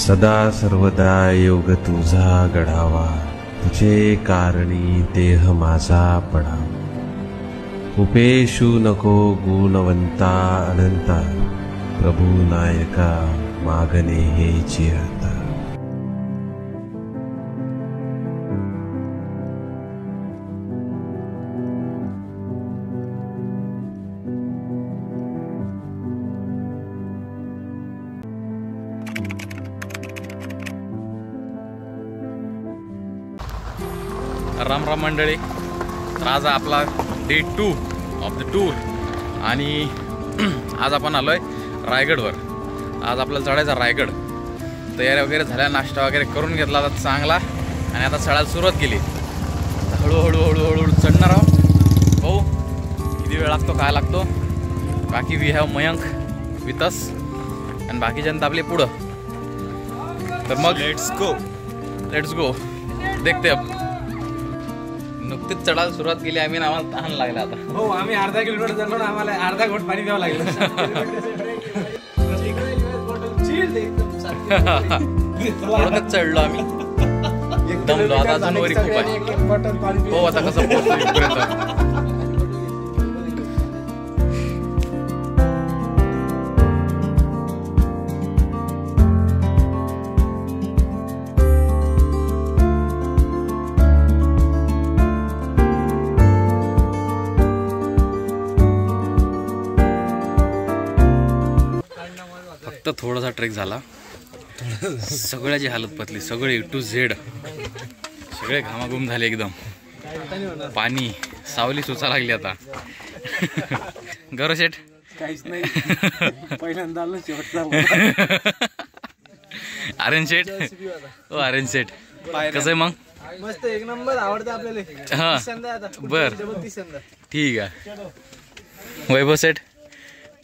सदा सर्वदा योग तुझा घडावा, तुझे कारणी देह माझा पडावा। उपेशू नको गुणवंता अनंता, प्रभू नायका मागणे हेची आता। राम राम मंडळी, तर आज आपला डे 2 ऑफ द टूर आणि आज आपण आलोय रायगडवर। आज आपल्याला चढायचा रायगड। तयारी वगैरे झाल्या, नाश्ता वगैरे करून घेतला आता चांगला आणि आता चढायला सुरुवात केली। हळूहळू हळूहळू चढणार आहोत। हो, किती वेळ लागतो काय लागतो बाकी we have Mayank with us आणि बाकी जनता आपली पुढं। तर मग लेट्स गो देखते अब। नुकतीच चढायला सुरुवात केली आम्ही, आम्हाला तहान लागला आता। हो, आम्ही अर्धा किलोमीटर चढलो ना, आम्हाला अर्धा घोट पाणी द्यावं लागलं। थोडंच चढलो आम्ही, दमलो आता, अजून वरी खूप आहे। हो, आता कसं पोहोचतो इथपर्यंत। फक्त थोडासा ट्रेक झाला, सगळ्याची हालत पतली, सगळे A to Z, सगळे घामाघूम झाले एकदम। पाणी सावली सुचा लागली आता। गौरव शेठ काहीच नाही, पहिल्यांदा आलो शेवटचा। आर्यन शेठ, ओ आर्यन शेठ कसं आहे मग? मस्त, एक नंबर, आवडतं आपल्याला। हा बर, ठीक आहे। वैभव शेठ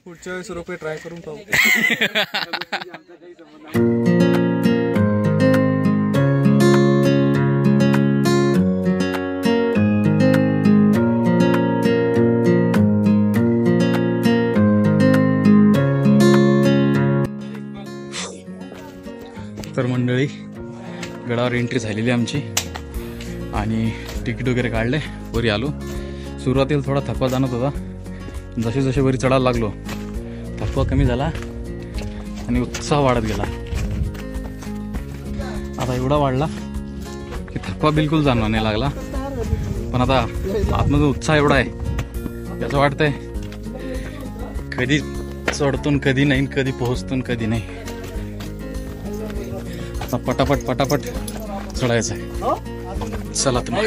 पुढच्या वेळेस रोपे ट्राय करून पाहू। तर मंडळी, गडावर एंट्री झालेली आमची आणि तिकीट वगैरे काढले, वरी आलो। सुरुवातीला थोडा थकवा जाणवत होता, जसे जसे वरी चढायला लागलो थकवा कमी झाला आणि उत्साह वाढत गेला। आता एवढा वाढला की थकवा बिलकुल जाणवा नाही लागला, पण आता आतमधून उत्साह एवढा आहे याचं वाटतंय कधी चढतो कधी नाही, कधी पोहोचतो कधी नाही। आता पटापट पटापट चढायचं आहे। चला, तुम्ही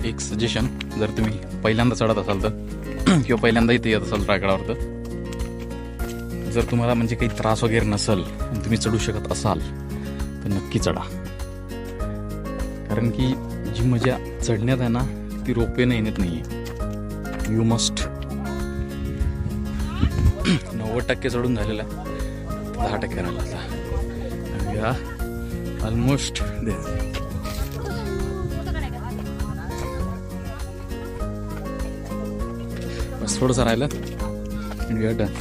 एक सजेशन, जर तुम्ही पहिल्यांदा चढत असाल तर किंवा पहिल्यांदा इथे येत असाल रायगडावर, तर जर तुम्हाला म्हणजे काही त्रास वगैरे नसेल आणि तुम्ही चढू शकत असाल तर नक्की चढा। कारण की जी मजा चढण्यात आहे ना, ती रोपवेने येण्यात नाही आहे। यू मस्ट 90% चढून झालेला आहे, 10% राहिला आता, ऑलमोस्ट बस थोडंसं राहिलं and we are done.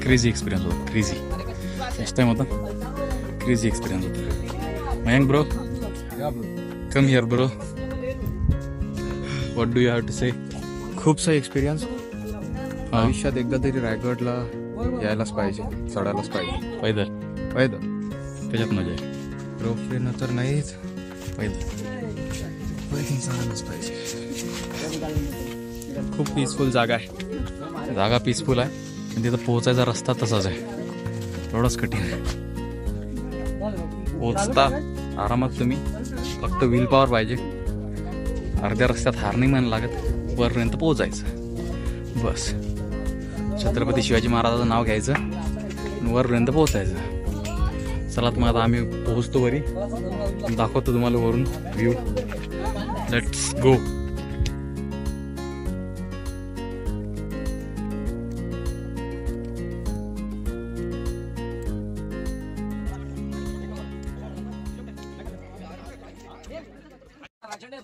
Crazy experience होता, क्रेझी। फर्स्ट टाइम होता, क्रेझी एक्सपिरियन्स होता। Mayank bro, come here bro, what do you have to say? खूप सारा एक्सपिरियन्स, आयुष्यात एकदा तरी रायगडला यायलाच पाहिजे, चढायलाच पाहिजे। पैदल त्याच्यात मजा आहे, रोपवेनं तर नाहीच, पैदल चालायलाच पाहिजे। खूप पीसफुल जागा आहे, जागा पीसफुल आहे आणि तिथं पोहोचायचा रस्ता तसाच आहे, एवढंच कठीण आहे। पोचता आरामात तुम्ही, फक्त व्हील पॉवर पाहिजे, अर्ध्या रस्त्यात हार नाही म्हणायला लागत, वरपर्यंत पोहोचायचं बस। छत्रपती शिवाजी महाराजाचं नाव घ्यायचं आणि वरपर्यंत पोहोचायचं। चला, मग आता आम्ही पोहोचतो वरी, दाखवतो तुम्हाला वरून व्ह्यू। Let's go.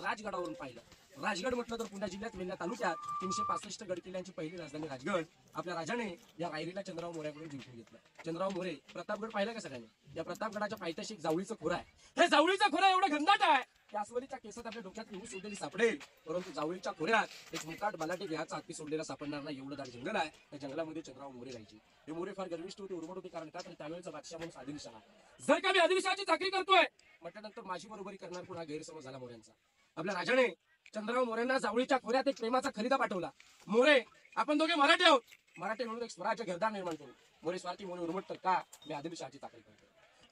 राजगडावरून पाहिलं, राजगड म्हटलं तर पुणे जिल्ह्यात वेल्हा तालुक्यात 365 गड किल्ल्यांची पहिली राजधानी राजगड. आपल्या राजाने या रायरीला चंद्रराव मोऱ्याकडून जिंकून घेतलं. चंद्रराव मोरे प्रतापगड पाहिला का सगळ्यांनी? या प्रतापगडाच्या पायथ्याशी एक जावळीचं खोरं आहे. हे जावळीचं खोरं एवढं घनदाट आहे की अस्वलीच्या केसात आपल्या डोक्यात येऊ सोडलेली सापडेल, परंतु जावळीच्या खोऱ्यात एक मुकाट बलाटे देहाचा हत्ती सोडलेला सापडणार नाही एवढं दाट जंगल आहे. त्या जंगलामध्ये चंद्रराव मोरे राहायचे. हे मोरे फार गर्विष्ठ होते, उर्मट होते, कारण का तर त्यावेळेचा बादशाह म्हणून आदिलशाह. जर का मी आदिलशहाची चाकरी करतोय म्हटल्यानंतर माझी बरोबरी करणार कोण, हा गैरसमज झाला मोऱ्यांचा. आपल्या राजाने चंद्रराव मोरेंना जावळीच्या खोऱ्यात एक प्रेमाचा खलिदा पाठवला. मोरे, आपण दोघे मराठी आहोत, मराठी म्हणून एक स्वराज्य घरदार निर्माण करू. मोरे स्वार्थी, मोरे उर्मट, का मी आदिलशहाची चाकरी करतो.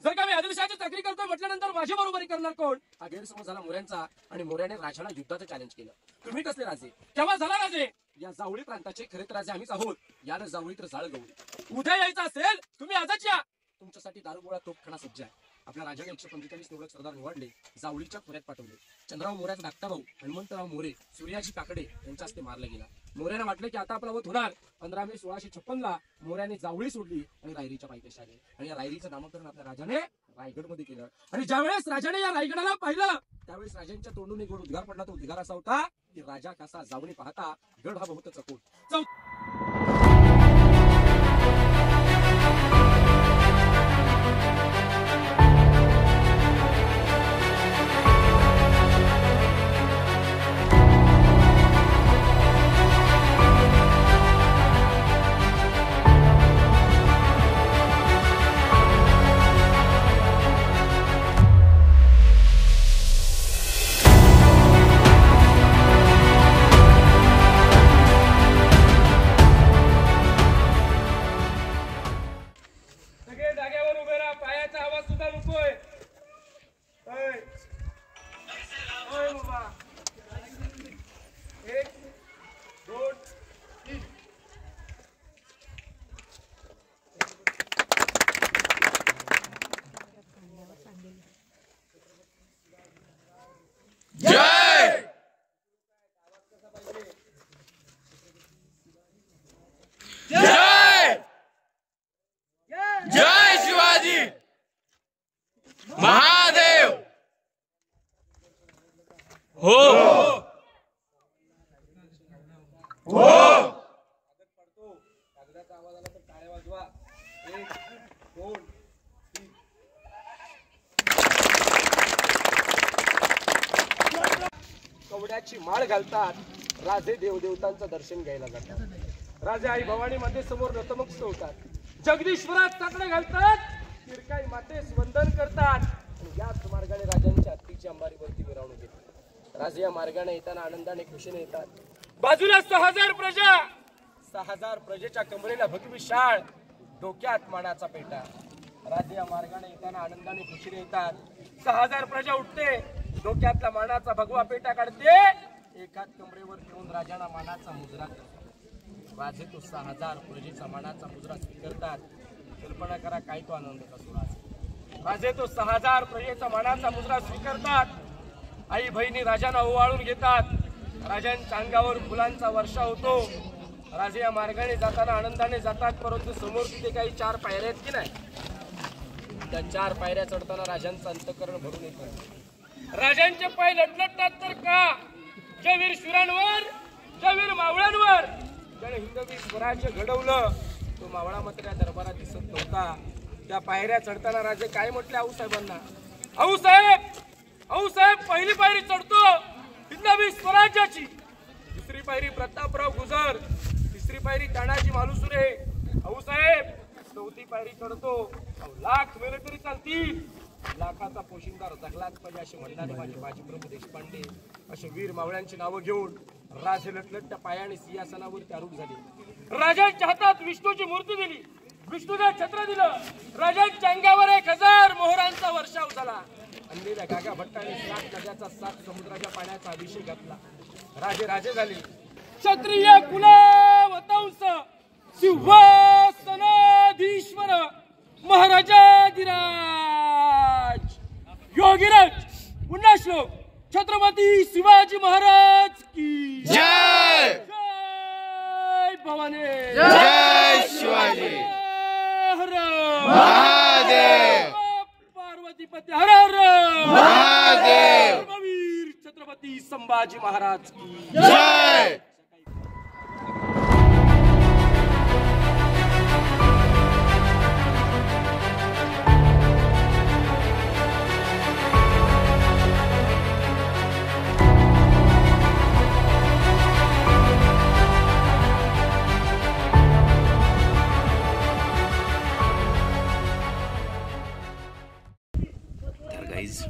जर का मी आदिलशहाची चाकरी करतोय म्हटल्यानंतर माझी बरोबरी करणार कोण, हा गैरसमज झाला मोऱ्यांचा. आणि मोऱ्याने राजाला युद्धाचं चॅलेंज केलं. तुम्ही कसले राजे, केव्हा झाला राजे? या जावळी प्रांताचे खरे तर राजे आम्हीच आहोत. याला जावळी तर जाळ गवळी. उद्या यायचं असेल तुम्ही आजच या, तुमच्यासाठी दारुगोळा तोफखाना सज्ज आहे. आपल्या राजाने 145 निवडक सरदार निवडले, जावळीच्या खोऱ्यात पाठवले. चंद्रराव मोऱ्याचा धाकटा भाऊ हनुमंतराव मोरे सूर्याजी काकडे यांच्या हस्ते मारला गेला. मोऱ्याने वाटलं की आता आपला वध होणार. 15 मे 1656 मोऱ्याने जावळी सोडली आणि रायरीच्या पायथ्याशी आले. आणि या रायरीचं नामकरण आपल्या राजाने रायगडमध्ये केलं. आणि ज्यावेळेस राजाने या रायगडाला पाहिलं त्यावेळेस राजांच्या तोंडून एक गोड उद्गार पडला. तो उद्गार असा होता की राजा कसा जावणी पाहता गड हा बहुत चकोट. जय शिवाजी महादेव. हो हो. कवड्याची माळ घालतात, राजे देवदेवतांचं दर्शन घ्यायला जातात. राजे आई भवानी माते समोर नतमस्तक होतात. जगदीश्वरात टाकडे घालतात, तिरकाई मातेस वंदन करतात. आणि याच मार्गाने राजांच्या हत्तीची अंबारीवरती मिरवणूक येते. राजे या मार्गाने येताना आनंदाने खुशीने येतात. बाजूला 6000 प्रजा, 6000 प्रजेच्या कमरेला भगवी शाळ, डोक्यात मानाचा पेटा. राजे या मार्गाने येताना आनंदाने खुशीने येतात. 6000 प्रजा उठते, डोक्यातला मानाचा भगवा पेटा काढते, एकाच कमरेवर ठेवून राजाला मानाचा मुजरा करतात. राजे तो 6000 प्रजेचा मानाचा मुजरा स्वीकारतात. कल्पना करा काय तो आनंदाचा सुराज. राजे तो 6000 प्रजेचा मानाचा मुजरा स्वीकारतात. आई बहिणी राजांना ओवाळून घेतात. राजांच्या अंगावर फुलांचा वर्षा होतो. राजे या मार्गाने जाताना आनंदाने जातात, परंतु समोर तिथे काही 4 पायऱ्या आहेत की नाही. त्या 4 पायऱ्या चढताना राजांचं अंतःकरण भरून येतं. राजांचे पाय लटलटतात तर का? ज्या वीर शूरांवर, ज्या वीर मावळ्यांवर ज्याने हिंदवी स्वराज्य घडवलं तो मावळा मात्र या दरबारात दिसत नव्हता. त्या पायऱ्या चढताना राजे काय म्हटले आऊसाहेबांना? आऊसाहेब, आऊसाहेब, पहिली पायरी चढतो हिंदवी स्वराज्याची, दुसरी पायरी प्रतापराव गुजर, तिसरी पायरी तानाजी मालुसरे. आऊसाहेब, चौथी पायरी चढतो, लाख मेले तरी चालतील, लाखाचा पोशिंदार जगलाच पाहिजे असे म्हणणारे माझे बाजीप्रभू देशपांडे असे वीर मावळ्यांची नावं घेऊन राजे लटलटच्या पायाने सिंहासनावरती आरूढ झाले. राजांच्या हातात विष्णूची मूर्ती दिली, विष्णूने छत्र दिलं. राजांच्या अंगावर 1000 मोहरांचा वर्षाव झाला. अंधेऱ्या गागा भट्टाने 7 नद्याचा 7 समुद्राच्या पाण्याचा अभिषेक घातला. राजे राजे झाले. क्षत्रिय कुलवंश सिंहासनाधीश्वर महाराजाधिराज योगीराज पुन्हा श्लोक छत्रपती शिवाजी महाराज की जय. जय भवानी, जय शिवाजी हर महादेव, पार्वतीपती हर हर महादेव. वीर छत्रपती छत्रपती संभाजी महाराज की जय. गाईज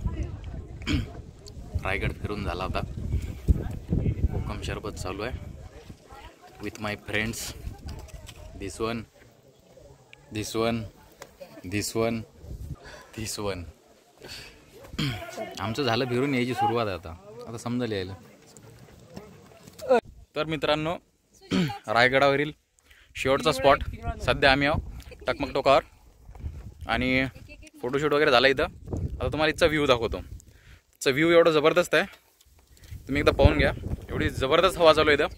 रायगड फिरून झाला होता. कोकम शरबत चालू आहे with my friends. This one, this one, this one, this one. आमचं झालं फिरून यायची सुरुवात आहे आता समजायला यायला. तर मित्रांनो रायगडावरील शेवटचा स्पॉट सध्या आम्ही आहो टकमक टोकावर आणि फोटोशूट वगैरे झाला इथं. आता तुम्हाला इथचा व्ह्यू दाखवतो. इथचा व्ह्यू एवढा जबरदस्त आहे, तुम्ही एकदा पाहून घ्या. एवढी जबरदस्त हवा चालू आहे इथं.